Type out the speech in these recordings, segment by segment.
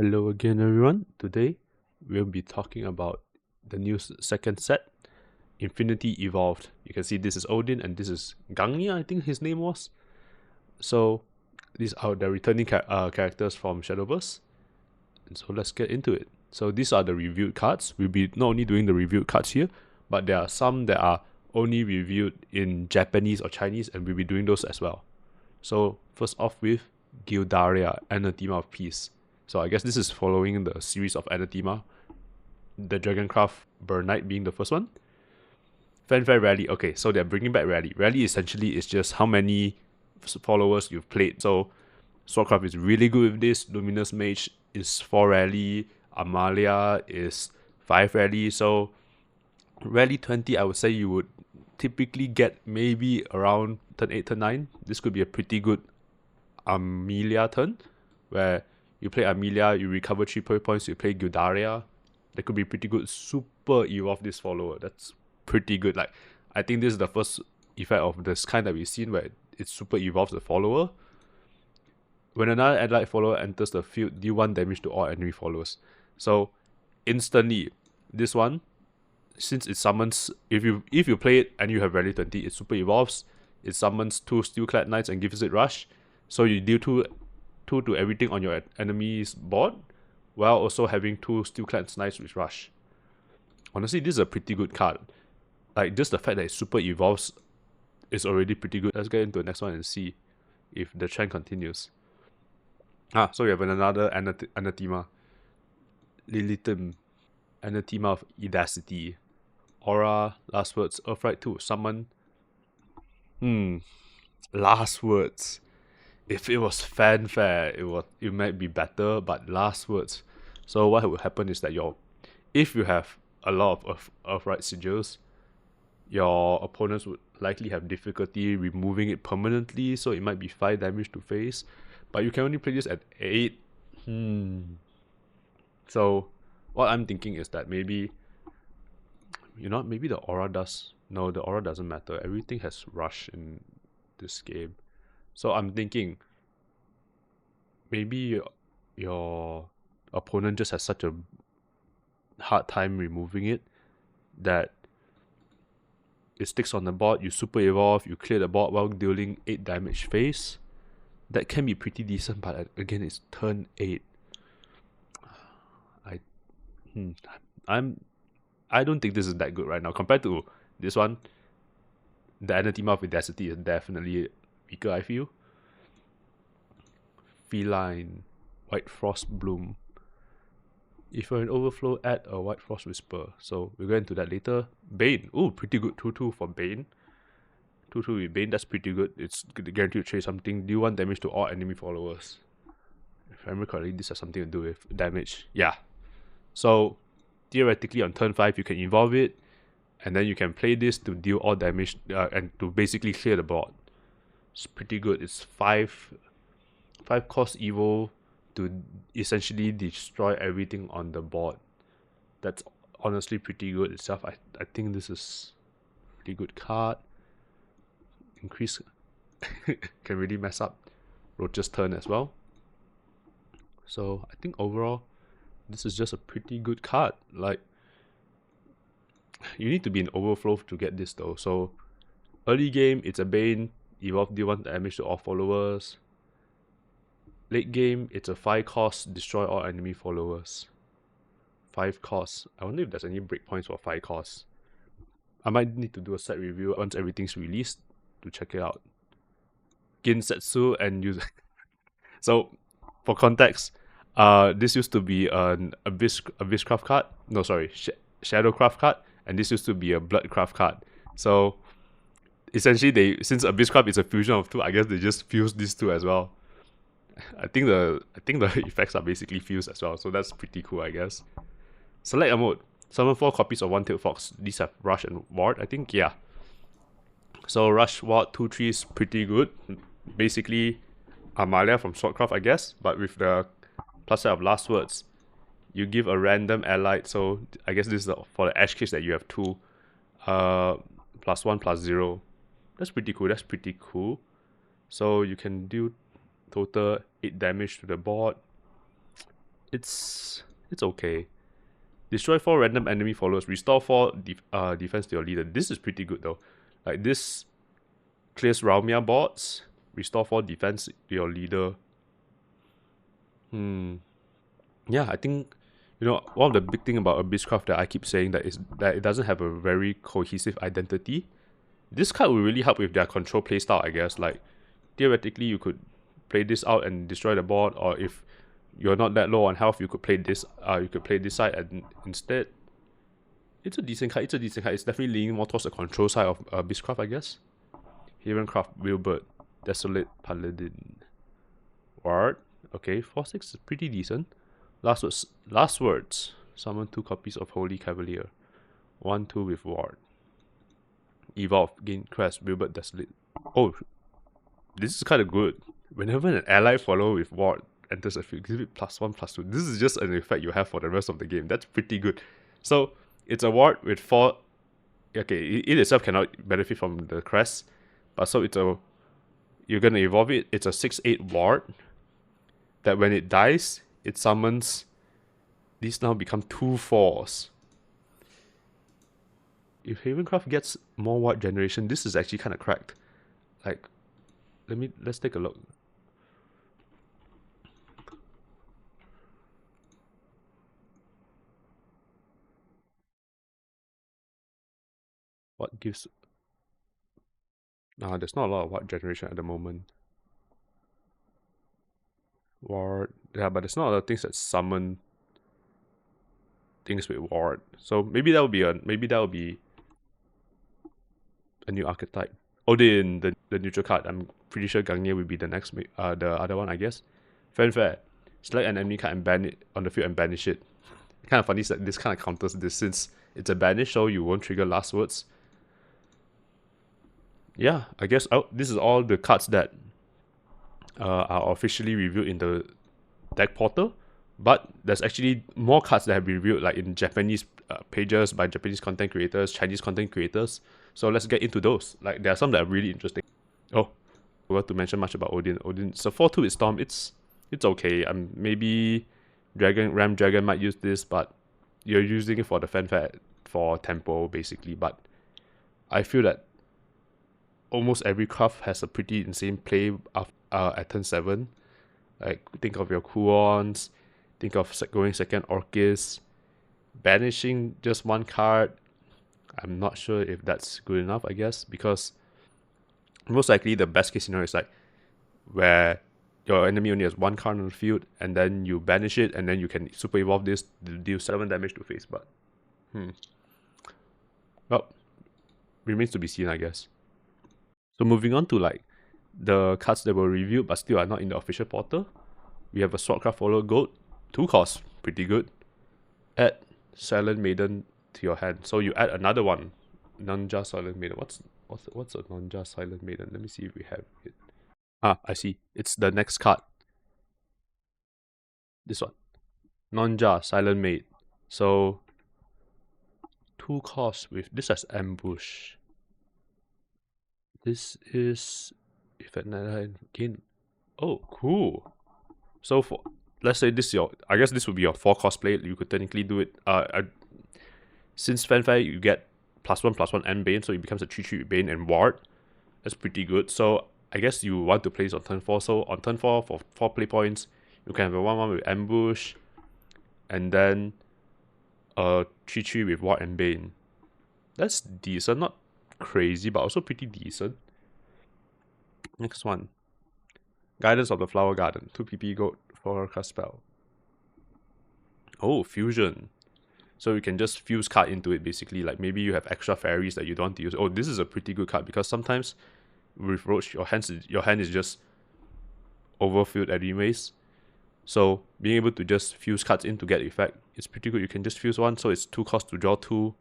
Hello again, everyone. Today we'll be talking about the new second set, Infinity Evolved. You can see this is Odin and this is Gangnia, I think his name was. So these are the returning characters from Shadowverse. And so let's get into it. So these are the reviewed cards. We'll be not only doing the reviewed cards here, but there are some that are only reviewed in Japanese or Chinese, and we'll be doing those as well. So first off with Gildaria, Anathema of Peace. So I guess this is following the series of Anathema, the Dragoncraft Burnite being the first one. Fanfare Rally. Okay, so they're bringing back Rally. Rally essentially is just how many followers you've played. So Swordcraft is really good with this. Luminous Mage is 4 Rally. Amalia is 5 Rally. So Rally 20, I would say you would typically get maybe around turn 8, turn 9. This could be a pretty good Amelia turn, where you play Amelia, you recover 3 points, you play Gildaria. That could be pretty good. Super evolve this follower. That's pretty good. Like, I think this is the first effect of this kind that we've seen where it super evolves the follower. When another allied follower enters the field, deal 1 damage to all enemy followers. So instantly, this one, since it summons, if you play it and you have Rally 20, it super evolves. It summons 2 Steelclad Knights and gives it Rush. So you deal 2 to everything on your enemy's board, while also having 2 Steelclad Knights with Rush. Honestly, this is a pretty good card. Like, just the fact that it super evolves is already pretty good. Let's get into the next one and see if the trend continues. So we have another Anathema. Lilithim, Anathema of Edacity. Aura, Last Words, Earthright 2, Summon. Last Words. If it was Fanfare, it might be better, but Last Words. So what will happen is that if you have a lot of Earthright sigils, your opponents would likely have difficulty removing it permanently, so it might be 5 damage to face. But you can only play this at 8. So what I'm thinking is that maybe the aura does. No, the aura doesn't matter. Everything has rush in this game. So I'm thinking maybe your opponent just has such a hard time removing it that it sticks on the board, you super evolve, you clear the board while dealing 8 damage face. That can be pretty decent, but again, it's turn 8. I don't think this is that good right now. Compared to this one, the Anathema of Audacity is definitely weaker, I feel. Feline, White Frost Bloom. If you're in overflow, add a White Frost Whisper. So we'll go into that later. Bane. Ooh, pretty good 2-2 for Bane. 2-2 with Bane, that's pretty good. It's guaranteed to trade something. Deal 1 damage to all enemy followers. If I remember correctly, this has something to do with damage. Yeah. So theoretically on turn 5 you can evolve it, and then you can play this to deal all damage and to basically clear the board. It's pretty good. It's 5 cost evil to essentially destroy everything on the board. That's honestly pretty good itself. I think this is a pretty good card. Increase can really mess up Roach's turn as well. So I think overall this is just a pretty good card. Like, you need to be in overflow to get this though. So early game, it's a Bane, evolve deal 1 damage to all followers. Late game, it's a 5 cost, destroy all enemy followers. 5 costs. I wonder if there's any breakpoints for 5 costs. I might need to do a set review once everything's released to check it out. Ginsetsu and use. So, for context, this used to be an Abysscraft card. No, sorry, Shadowcraft card, and this used to be a Bloodcraft card. So, essentially, since Abysscraft is a fusion of 2, I guess they just fused these 2 as well. I think the effects are basically fused as well, so that's pretty cool, I guess. Select a mode. Summon 4 copies of One-Tailed Fox. These have Rush and Ward, I think. Yeah. So Rush, Ward, 2-3 is pretty good. Basically, Amalia from Swordcraft, I guess, but with the plus set of Last Words. You give a random allied, so I guess this is for the Ash case that you have 2. +1, +0. That's pretty cool. So you can do total 8 damage to the board. it's okay. Destroy 4 random enemy followers. Restore 4 defense to your leader. This is pretty good though. Like this clears Raumia bots. Restore 4 defense to your leader. Yeah, I think, one of the big thing about Abysscraft that I keep saying that is that it doesn't have a very cohesive identity. This card will really help with their control playstyle, I guess. Like, theoretically, you could play this out and destroy the board, or if you're not that low on health, you could play this. You could play this side and instead. It's a decent card. It's definitely leaning more towards the control side of Abysscraft, I guess. Havencraft, Wilbert, Desolate Paladin, Ward. Okay, 4/6 is pretty decent. Last words. Summon 2 copies of Holy Cavalier. 1/2 with Ward. Evolve, gain Crest, Wilbert, Desolate. Oh, this is kind of good. Whenever an ally follow with Ward enters a field, give it +1/+2. This is just an effect you have for the rest of the game. That's pretty good. So it's a Ward with 4. Okay, it itself cannot benefit from the crest, but so you're gonna evolve it. It's a 6/8 Ward that when it dies, it summons. These now become 2/4s. If Havencraft gets more Ward generation, this is actually kind of cracked. Like, let's take a look. What gives? There's not a lot of Ward generation at the moment. Ward, yeah, but there's not a lot of things that summon things with Ward. So maybe that would be a new archetype. Odin, the neutral card. I'm pretty sure Gangne will be the next, the other one, I guess. Fanfare. Select an enemy card and ban it on the field and banish it. Kind of funny that this kind of counters this since it's a banish, so you won't trigger last words. Yeah, I guess this is all the cards that are officially reviewed in the deck portal. But there's actually more cards that have been reviewed, like in Japanese pages by Japanese content creators, Chinese content creators. So let's get into those. Like, there are some that are really interesting. Oh, I forgot to mention much about Odin. So 4/2 with Storm. It's okay. Maybe Ram Dragon might use this, but you're using it for the fanfare for tempo basically. But I feel that almost every craft has a pretty insane play at turn 7. Like, think of your Kuons, think of going second Orcus, banishing just one card. I'm not sure if that's good enough, I guess, because most likely the best case scenario is like where your enemy only has one card on the field and then you banish it and then you can super evolve this to deal 7 damage to face. But well, remains to be seen, I guess. So moving on to like the cards that were reviewed but still are not in the official portal. We have a Swordcraft Follower Goat, 2 costs, pretty good. Add Silent Maiden to your hand. So you add another one. Nanja Silent Maiden. What's a Nanja Silent Maiden? Let me see if we have it. I see. It's the next card. This one. Nanja Silent Maid. So 2 costs with this as ambush. This is if at night again. Oh, cool. So for let's say this is I guess this would be your 4 cost play. You could technically do it. Since fanfare you get +1/+1 and Bane, so it becomes a 3/3 with Bane and Ward. That's pretty good. So I guess you want to play this on turn 4. So on turn 4 for 4 play points, you can have a 1/1 with ambush, and then a 3/3 with Ward and Bane. That's decent, not crazy, but also pretty decent. Next one. Guidance of the Flower Garden. 2 PP gold for a cast spell. Oh, fusion. So you can just fuse card into it basically. Like maybe you have extra fairies that you don't want to use. Oh, this is a pretty good card because sometimes with Roach, your hand is just overfilled anyways. So being able to just fuse cards in to get effect, it's pretty good. You can just fuse one, so it's 2 costs to draw 2.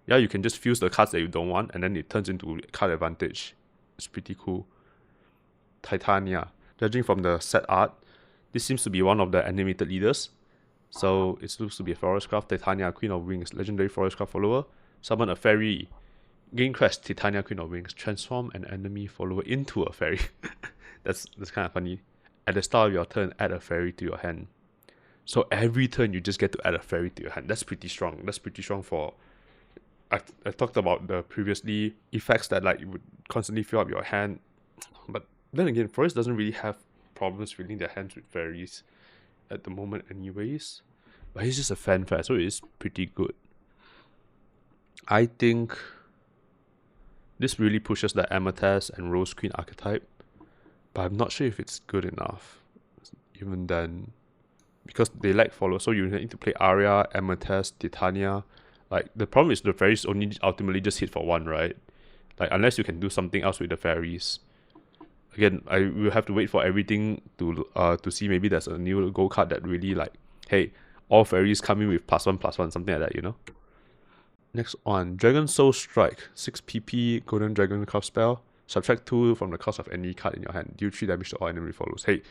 Yeah, you can just fuse the cards that you don't want, and then it turns into card advantage. It's pretty cool. Titania. Judging from the set art, this seems to be one of the animated leaders. So it looks to be a Forestcraft. Titania, Queen of Wings, legendary Forestcraft follower. Summon a fairy. Gain Crest, Titania, Queen of Wings. Transform an enemy follower into a fairy. That's kind of funny. At the start of your turn, add a fairy to your hand. So every turn you just get to add a fairy to your hand. That's pretty strong. That's pretty strong for... I talked about the previously effects that like you would constantly fill up your hand. But then again, Forest doesn't really have problems filling their hands with fairies at the moment anyways. But he's just a fanfare, so it is pretty good. I think this really pushes the Amethyst and Rose Queen archetype. But I'm not sure if it's good enough. Even then, because they lack followers, so you need to play Arya, Amethyst, Titania. Like, the problem is the fairies only ultimately just hit for one, right? Like, unless you can do something else with the fairies. Again, I will have to wait for everything to see. Maybe there's a new gold card that really like, hey, all fairies come in with +1/+1, something like that, you know? Next one, Dragon Soul Strike, 6 PP, Golden Dragon craft spell. Subtract 2 from the cost of any card in your hand. Deal 3 damage to all enemy followers. Hey,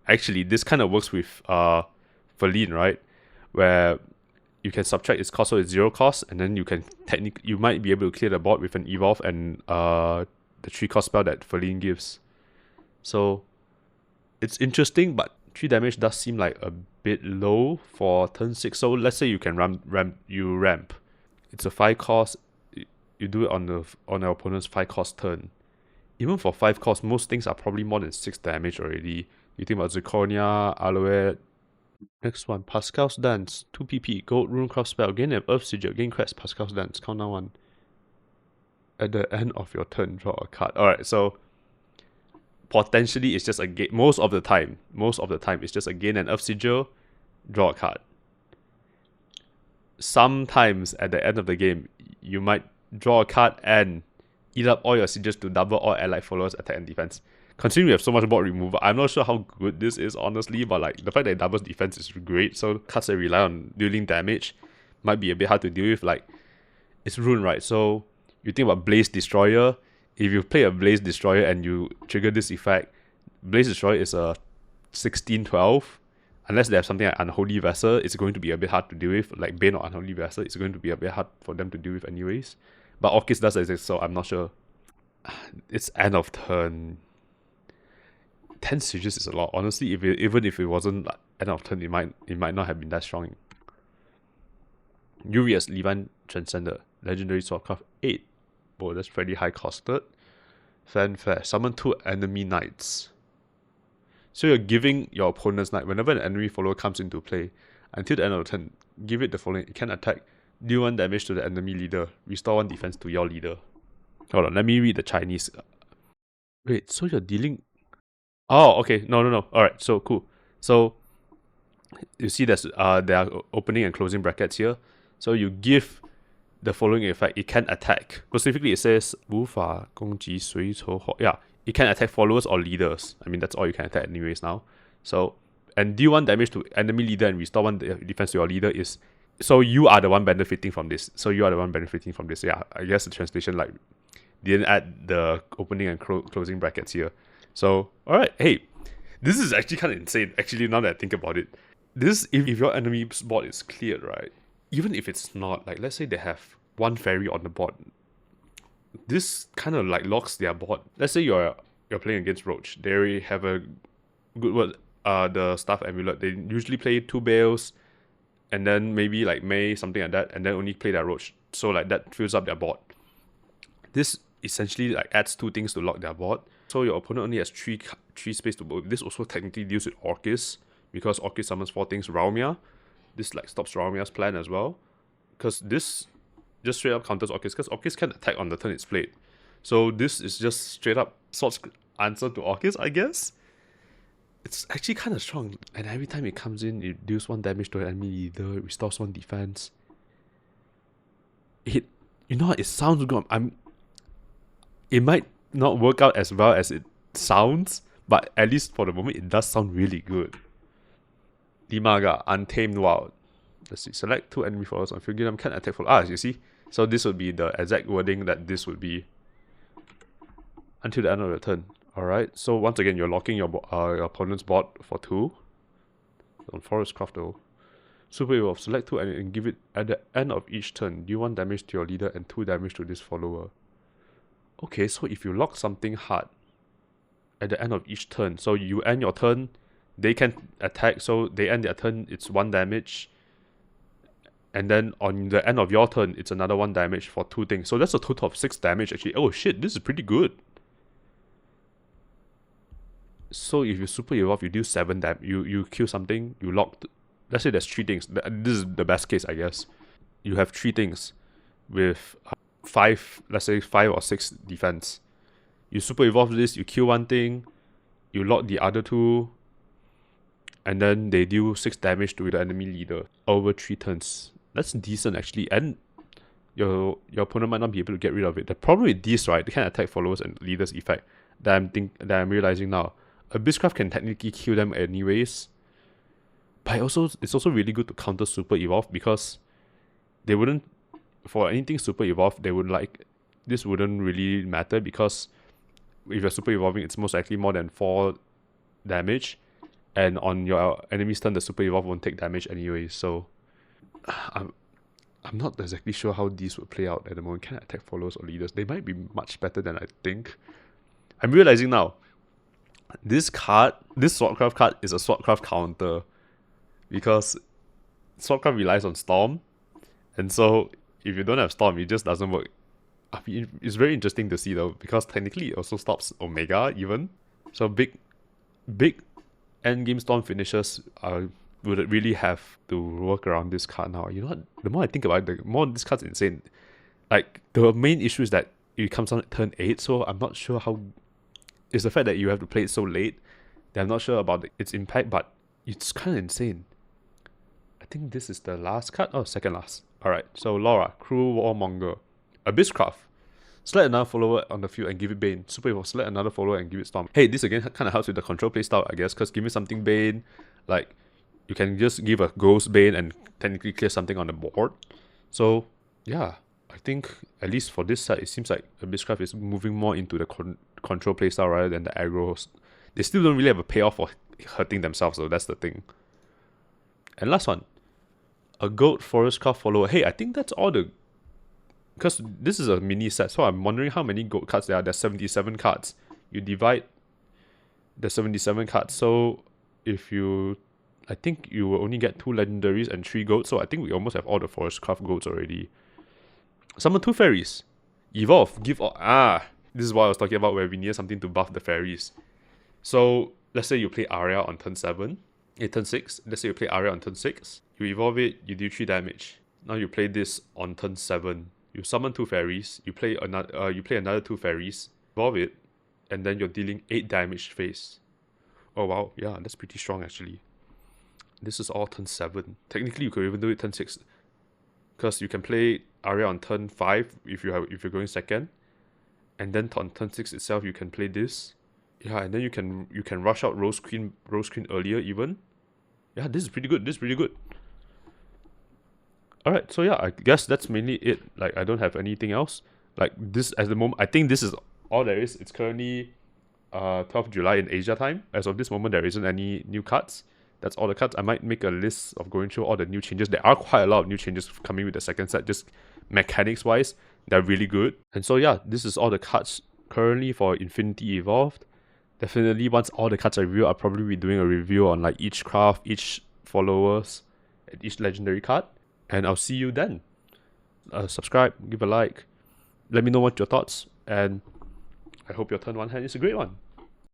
actually, this kind of works with Feline, right? Where you can subtract its cost, so it's 0 cost, and then you can you might be able to clear the board with an evolve and the 3 cost spell that Feline gives. So it's interesting, but 3 damage does seem like a bit low for turn 6. So let's say you can ramp. It's a 5 cost. You do it on the opponent's 5 cost turn. Even for 5 cost, most things are probably more than 6 damage already. You think about Zirconia, Alouette. Next one, Pascal's Dance, 2 PP, Gold Rune Craft Spell, gain an Earth Sigil, gain crest, Pascal's Dance, count down 1. At the end of your turn, draw a card. Alright, so potentially it's just a gain. Most of the time it's just a gain an Earth Sigil, draw a card. Sometimes at the end of the game, you might draw a card and eat up all your sigils to double all allied followers attack and defense. Considering we have so much board removal, I'm not sure how good this is, honestly, but like the fact that it doubles defense is great. So cards that rely on dealing damage might be a bit hard to deal with. Like, it's rune, right? So you think about Blaze Destroyer. If you play a Blaze Destroyer and you trigger this effect, Blaze Destroyer is a 16/12. Unless they have something like Unholy Vessel, it's going to be a bit hard to deal with. Like Bane or Unholy Vessel, it's going to be a bit hard for them to deal with anyways. But Orchis does exist, so I'm not sure. It's end of turn. 10 sigils is a lot. Honestly, even if it wasn't end of turn, it might not have been that strong. Urias Levine Transcender, Legendary Swordcraft 8. Oh, that's pretty high costed. Fanfare, summon 2 enemy knights. So you're giving your opponent's knight, whenever an enemy follower comes into play, until the end of the turn, give it the following. It can attack, deal 1 damage to the enemy leader, restore 1 defense to your leader. Hold on, let me read the Chinese. Wait, so you're dealing... Oh, okay, no. Alright, so cool. So, you see there are opening and closing brackets here. So you give the following effect, it can attack. Specifically, it says, 无法攻击随仇或... Yeah, it can attack followers or leaders. I mean, that's all you can attack anyways now. So, and deal 1 damage to enemy leader and restore 1 defense to your leader is... So you are the one benefiting from this. Yeah, I guess the translation like didn't add the opening and closing brackets here. So, alright, hey, this is actually kind of insane, actually, now that I think about it. This, if your enemy's board is cleared, right, even if it's not, like, let's say they have 1 fairy on the board, this kind of, like, locks their board. Let's say you're playing against Roach. They already have a good word, the Staff Amulet. They usually play 2 Bales, and then maybe, like, May, something like that, and then only play their Roach. So, like, that fills up their board. This essentially, like, adds 2 things to lock their board. So your opponent only has 3 space to move. This also technically deals with Orchis, because Orchis summons 4 things. Raumia, this like stops Raumia's plan as well, because this just straight up counters Orchis, because Orchis can attack on the turn it's played. So this is just straight up Sword's answer to Orchis, I guess. It's actually kind of strong, and every time it comes in, it deals 1 damage to an enemy leader, it restores 1 defense. You know what, it sounds good. It might not work out as well as it sounds, but at least for the moment it does sound really good. Limaga, Untamed Wild. Let's see, select 2 enemy followers on field, give them can attack for... you see? So this would be the exact wording that this would be. Until the end of the turn. Alright, so once again, you're locking your opponent's board for 2. On Forest Craft though. Super Evolve, select 2 and give it at the end of each turn. Deal 1 damage to your leader and 2 damage to this follower. Okay, so if you lock something hard at the end of each turn, so you end your turn, they can attack, so they end their turn, it's 1 damage. And then on the end of your turn, it's another 1 damage for 2 things. So that's a total of 6 damage actually. Oh shit, this is pretty good. So if you super evolve, you deal 7 damage. You kill something, you lock. Let's say there's 3 things. This is the best case, I guess. You have 3 things with 5, let's say 5 or 6 defense. You super evolve this, you kill 1 thing, you lock the other 2, and then they deal 6 damage to the enemy leader over 3 turns. That's decent actually, and your opponent might not be able to get rid of it. The problem with this, right, they can attack followers and leaders effect that I'm realizing now. Abysscraft can technically kill them anyways, but it's also really good to counter super evolve, because they wouldn't, for anything super evolve, this wouldn't really matter, because if you're super evolving, it's most likely more than 4 damage, and on your enemy's turn, the super evolve won't take damage anyway. So I'm not exactly sure how these would play out at the moment. Can I attack followers or leaders? They might be much better than I think. I'm realizing now, this Swordcraft card is a Swordcraft counter, because Swordcraft relies on Storm, and so if you don't have Storm, it just doesn't work. I mean, it's very interesting to see though, because technically it also stops Omega even. So big endgame Storm finishers would really have to work around this card now. You know what? The more I think about it, the more this card's insane. Like, the main issue is that it comes on at turn 8, so I'm not sure how. It's the fact that you have to play it so late that I'm not sure about its impact, but it's kind of insane. I think this is the last card. Oh, second last. Alright, so Laura, Cruel Warmonger. Abysscraft. Select another follower on the field and give it Bane. Super Evolve, select another follower and give it Storm. Hey, this again kind of helps with the control playstyle, I guess, because give me something Bane, like, you can just give a Ghost Bane and technically clear something on the board. So, yeah, I think, at least for this set, it seems like Abysscraft is moving more into the control playstyle rather than the aggro. They still don't really have a payoff for hurting themselves, so that's the thing. And last one, a Goat Forestcraft follower. Hey, I think that's all the... Because this is a mini set, so I'm wondering how many goat cards there are. There's 77 cards. You divide the 77 cards, so if you... I think you will only get 2 legendaries and 3 goats, so I think we almost have all the Forestcraft goats already. Summon 2 fairies. Evolve, give all... This is what I was talking about, where we need something to buff the fairies. So, let's say you play Arya on turn 7. Turn 6. Let's say you play Arya on turn 6. You evolve it, you deal 3 damage. Now you play this on turn 7. You summon 2 fairies. You play another 2 fairies. Evolve it, and then you're dealing 8 damage phase. Oh wow, yeah, that's pretty strong actually. This is all turn 7. Technically, you could even do it turn 6, because you can play Arya on turn 5 if you're going second, and then on turn 6 itself you can play this. Yeah, and then you can rush out Rose Queen earlier even. Yeah, this is pretty good. Alright, so yeah, I guess that's mainly it. Like, I don't have anything else. Like, this at the moment, I think this is all there is. It's currently 12th July in Asia time. As of this moment, there isn't any new cards. That's all the cards. I might make a list of going through all the new changes. There are quite a lot of new changes coming with the second set, just mechanics wise. They're really good. And so yeah, this is all the cards currently for Infinity Evolved. Definitely, once all the cards are reviewed, I'll probably be doing a review on like each craft, each followers, and each legendary card. And I'll see you then. Subscribe, give a like, let me know what your thoughts, and I hope your turn 1 hand is a great one.